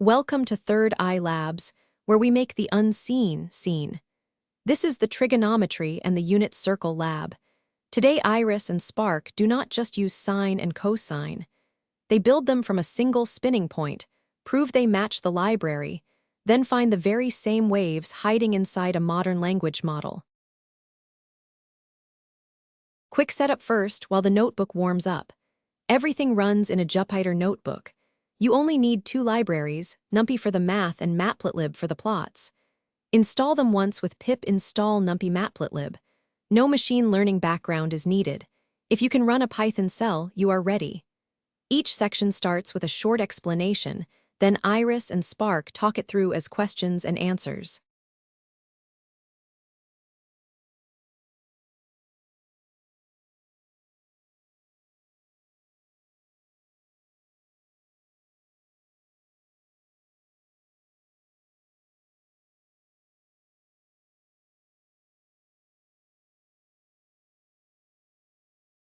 Welcome to ThirdEye Labs, where we make the unseen seen. This is the Trigonometry and the Unit Circle Lab. Today, Iris and Spark do not just use sine and cosine. They build them from a single spinning point, prove they match the library, then find the very same waves hiding inside a modern language model. Quick setup first while the notebook warms up. Everything runs in a Jupyter notebook. You only need two libraries, NumPy for the math and matplotlib for the plots. Install them once with pip install numpy matplotlib. No machine learning background is needed. If you can run a Python cell, you are ready. Each section starts with a short explanation, then Iris and Spark talk it through as questions and answers.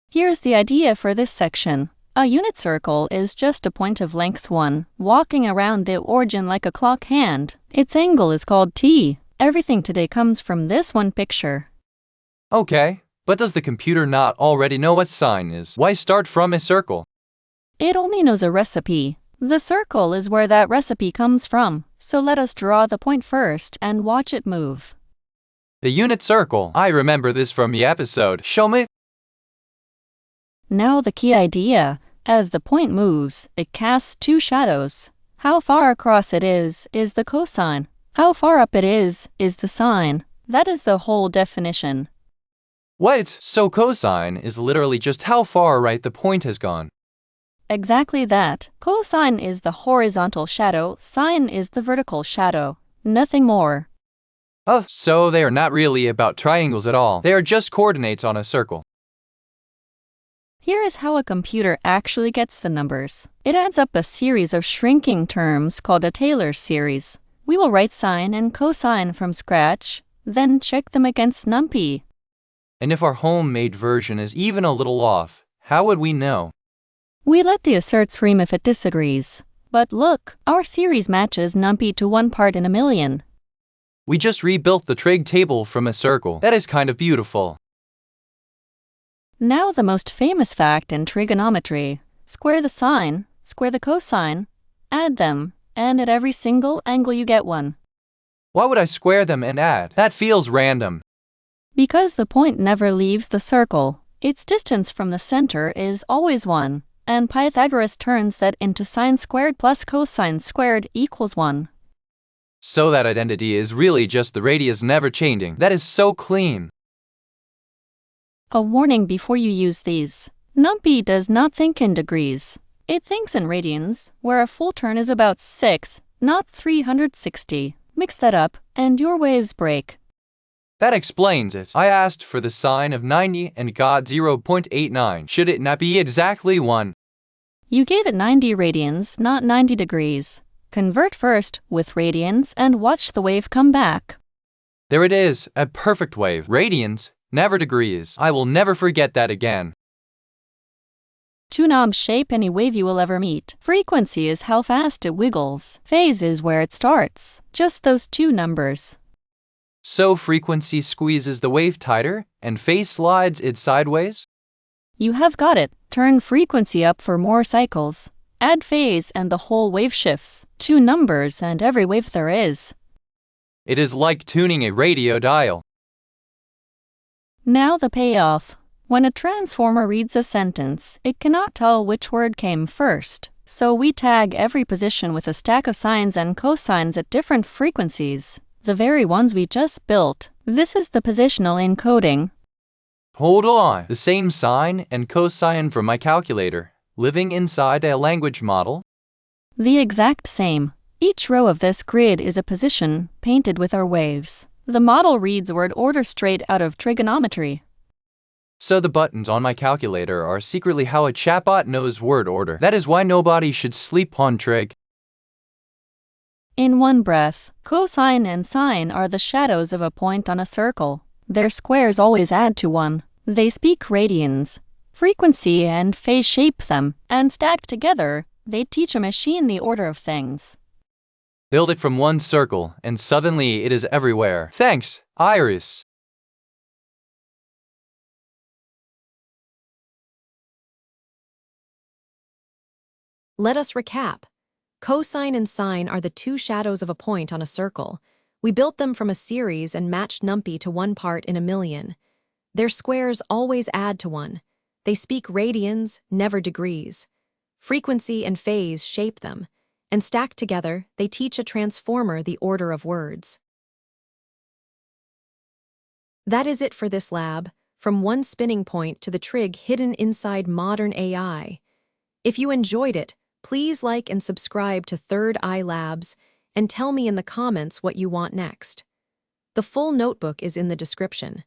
Here's the idea for this section. A unit circle is just a point of length 1, walking around the origin like a clock hand. Its angle is called t. Everything today comes from this one picture. Okay, but does the computer not already know what sine is? Why start from a circle? It only knows a recipe. The circle is where that recipe comes from, so let us draw the point first and watch it move. The unit circle. I remember this from the episode. Show me. Now the key idea. As the point moves, it casts two shadows. How far across it is the cosine. How far up it is the sine. That is the whole definition. What? So cosine is literally just how far right the point has gone. Exactly that. Cosine is the horizontal shadow, sine is the vertical shadow. Nothing more. Oh, so they are not really about triangles at all. They are just coordinates on a circle. Here is how a computer actually gets the numbers. It adds up a series of shrinking terms called a Taylor series. We will write sine and cosine from scratch, then check them against NumPy. And if our homemade version is even a little off, how would we know? We let the assert scream if it disagrees. But look, our series matches NumPy to 1 part in a million. We just rebuilt the trig table from a circle. That is kind of beautiful. Now the most famous fact in trigonometry. Square the sine, square the cosine, add them, and at every single angle you get one. Why would I square them and add? That feels random. Because the point never leaves the circle. Its distance from the center is always 1, and Pythagoras turns that into sine squared plus cosine squared equals 1. So that identity is really just the radius never changing. That is so clean. A warning before you use these. NumPy does not think in degrees. It thinks in radians, where a full turn is about 6, not 360. Mix that up, and your waves break. That explains it. I asked for the sine of 90 and got 0.89. Should it not be exactly 1? You gave it 90 radians, not 90 degrees. Convert first with radians and watch the wave come back. There it is, a perfect wave. Radians, never degrees. I will never forget that again. Two knobs shape any wave you will ever meet. Frequency is how fast it wiggles. Phase is where it starts. Just those two numbers. So frequency squeezes the wave tighter, and phase slides it sideways? You have got it. Turn frequency up for more cycles. Add phase and the whole wave shifts. Two numbers and every wave there is. It is like tuning a radio dial. Now the payoff. When a transformer reads a sentence, it cannot tell which word came first. So we tag every position with a stack of sines and cosines at different frequencies. The very ones we just built. This is the positional encoding. Hold on. The same sine and cosine from my calculator, living inside a language model? The exact same. Each row of this grid is a position, painted with our waves. The model reads word order straight out of trigonometry. So the buttons on my calculator are secretly how a chatbot knows word order. That is why nobody should sleep on trig. In one breath, cosine and sine are the shadows of a point on a circle. Their squares always add to 1. They speak radians. Frequency and phase shape them, and stacked together, they teach a machine the order of things. Build it from one circle, and suddenly it is everywhere. Thanks, Iris. Let us recap. Cosine and sine are the two shadows of a point on a circle. We built them from a series and matched NumPy to 1 part in a million. Their squares always add to 1. They speak radians, never degrees. Frequency and phase shape them, and stacked together, they teach a transformer the order of words. That is it for this lab, from one spinning point to the trig hidden inside modern AI. If you enjoyed it, please like and subscribe to ThirdEye Labs and tell me in the comments what you want next. The full notebook is in the description.